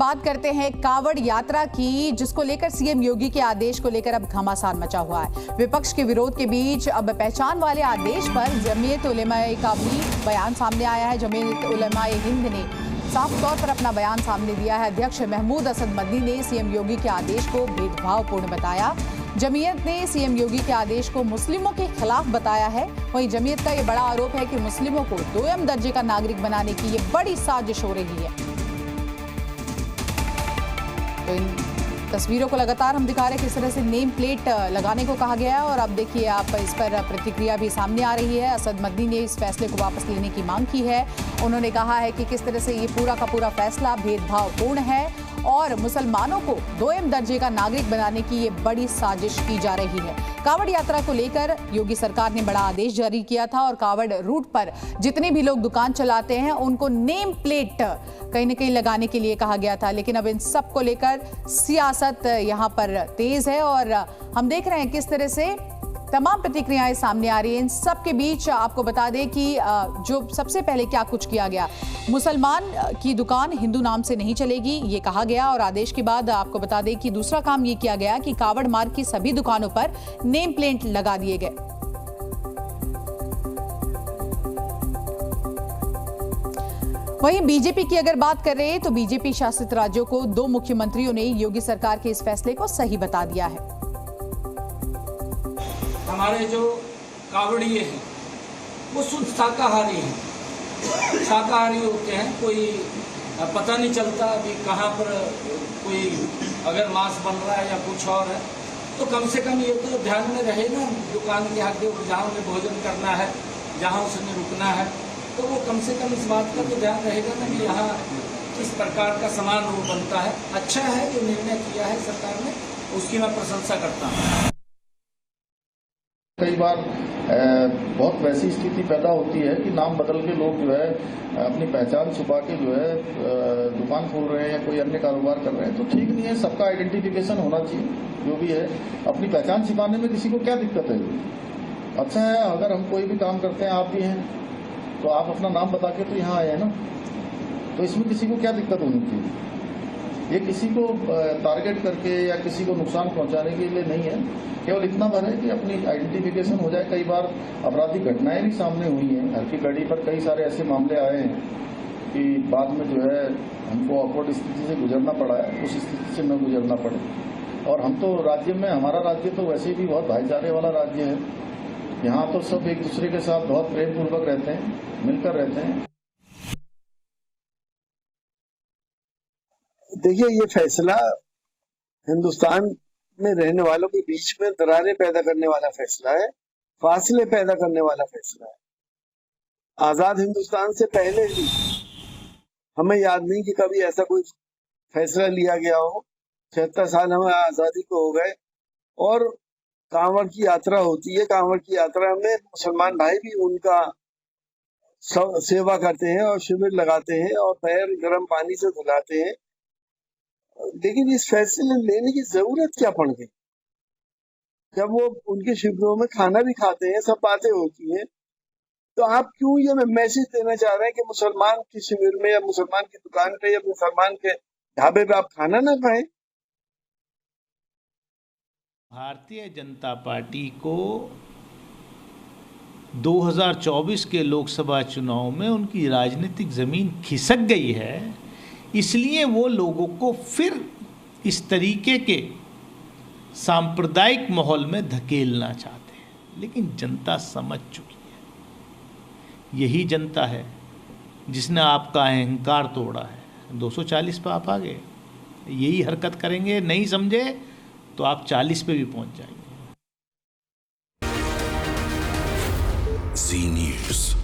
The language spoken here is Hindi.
बात करते हैं कावड़ यात्रा की, जिसको लेकर सीएम योगी के आदेश को लेकर अब घमासान मचा हुआ है। विपक्ष के विरोध के बीच अब पहचान वाले आदेश पर जमीयत उलेमा-ए का भी बयान सामने आया है। जमीयत उलेमा-ए हिंद ने साफ तौर पर अपना बयान सामने दिया है। अध्यक्ष महमूद असद मदनी ने सीएम योगी के आदेश को भेदभावपूर्ण बताया। जमीयत ने सीएम योगी के आदेश को मुस्लिमों के खिलाफ बताया है। वहीं जमीयत का यह बड़ा आरोप है कि मुस्लिमों को दोयम दर्जे का नागरिक बनाने की ये बड़ी साजिश हो रही है। तो इन तस्वीरों को लगातार हम दिखा रहे हैं किस तरह से नेम प्लेट लगाने को कहा गया है, और अब देखिए आप इस पर प्रतिक्रिया भी सामने आ रही है। असद मदनी ने इस फैसले को वापस लेने की मांग की है। उन्होंने कहा है कि किस तरह से ये पूरा का पूरा फैसला भेदभावपूर्ण है और मुसलमानों को दोयम दर्जे का नागरिक बनाने की ये बड़ी साजिश की जा रही है। कावड़ यात्रा को लेकर योगी सरकार ने बड़ा आदेश जारी किया था और कावड़ रूट पर जितने भी लोग दुकान चलाते हैं उनको नेम प्लेट कहीं न कहीं लगाने के लिए कहा गया था। लेकिन अब इन सब को लेकर सियासत यहाँ पर तेज है और हम देख रहे हैं किस तरह से तमाम प्रतिक्रियाएं सामने आ रही हैं। इन सब के बीच आपको बता दें कि जो सबसे पहले क्या कुछ किया गया, मुसलमान की दुकान हिंदू नाम से नहीं चलेगी ये कहा गया, और आदेश के बाद आपको बता दें कि दूसरा काम ये किया गया कि कावड़ मार्ग की सभी दुकानों पर नेम प्लेट लगा दिए गए। वहीं बीजेपी की अगर बात कर रहे हैं तो बीजेपी शासित राज्यों को 2 मुख्यमंत्रियों ने योगी सरकार के इस फैसले को सही बता दिया है। हमारे जो कावड़िए हैं वो शुद्ध शाकाहारी हैं। शाकाहारी होते हैं, कोई पता नहीं चलता अभी कहाँ पर कोई अगर मांस बन रहा है या कुछ और है, तो कम से कम ये तो ध्यान में रहे ना, दुकान के आगे जहाँ उन्हें भोजन करना है, जहाँ उसने रुकना है, तो वो कम से कम इस बात का तो ध्यान रहेगा ना कि यहाँ किस प्रकार का सामान वो बनता है। अच्छा है जो निर्णय किया है सरकार ने, उसकी मैं प्रशंसा करता हूँ। कई बार बहुत वैसी स्थिति पैदा होती है कि नाम बदल के लोग जो है अपनी पहचान छुपा के जो है दुकान खोल रहे हैं या कोई अन्य कारोबार कर रहे हैं, तो ठीक नहीं है। सबका आइडेंटिफिकेशन होना चाहिए। जो भी है अपनी पहचान छिपाने में किसी को क्या दिक्कत है? अच्छा है अगर हम कोई भी काम करते हैं, आप भी हैं तो आप अपना नाम बता के तो यहाँ आए हैं ना, तो इसमें किसी को क्या दिक्कत होनी चाहिए? ये किसी को टारगेट करके या किसी को नुकसान पहुंचाने के लिए नहीं है। केवल इतना भर है कि अपनी आइडेंटिफिकेशन हो जाए। कई बार आपराधिक घटनाएं भी सामने हुई हैं। हर की कड़ी पर कई सारे ऐसे मामले आए हैं कि बाद में जो है हमको ऑकवर्ड स्थिति से गुजरना पड़ा है, उस स्थिति से न गुजरना पड़े। और हम तो राज्य में, हमारा राज्य तो वैसे भी बहुत भाईचारे वाला राज्य है। यहाँ तो सब एक दूसरे के साथ बहुत प्रेम पूर्वक रहते हैं, मिलकर रहते हैं। देखिए, ये फैसला हिंदुस्तान में रहने वालों के बीच में दरारें पैदा करने वाला फैसला है, फासले पैदा करने वाला फैसला है। आजाद हिंदुस्तान से पहले भी हमें याद नहीं कि कभी ऐसा कोई फैसला लिया गया हो। 76 साल हमें आजादी को हो गए और कांवड़ की यात्रा होती है। कांवड़ की यात्रा में मुसलमान भाई भी उनका सेवा करते हैं और शिविर लगाते हैं और पैर गर्म पानी से धुलाते हैं। लेकिन इस फैसले लेने की जरूरत क्या पड़ गई? जब वो उनके शिविरों में खाना भी खाते हैं, सब बातें होती हैं, तो आप क्यों ये मैसेज देना चाह रहे हैं कि मुसलमान के शिविर में या मुसलमान की दुकान पे या मुसलमान के ढाबे पे आप खाना ना खाएं? भारतीय जनता पार्टी को 2024 के लोकसभा चुनाव में उनकी राजनीतिक जमीन खिसक गई है, इसलिए वो लोगों को फिर इस तरीके के सांप्रदायिक माहौल में धकेलना चाहते हैं। लेकिन जनता समझ चुकी है। यही जनता है जिसने आपका अहंकार तोड़ा है। 240 पे आप आ गए, यही हरकत करेंगे, नहीं समझे तो आप 40 पे भी पहुंच जाएंगे। जी न्यूज़।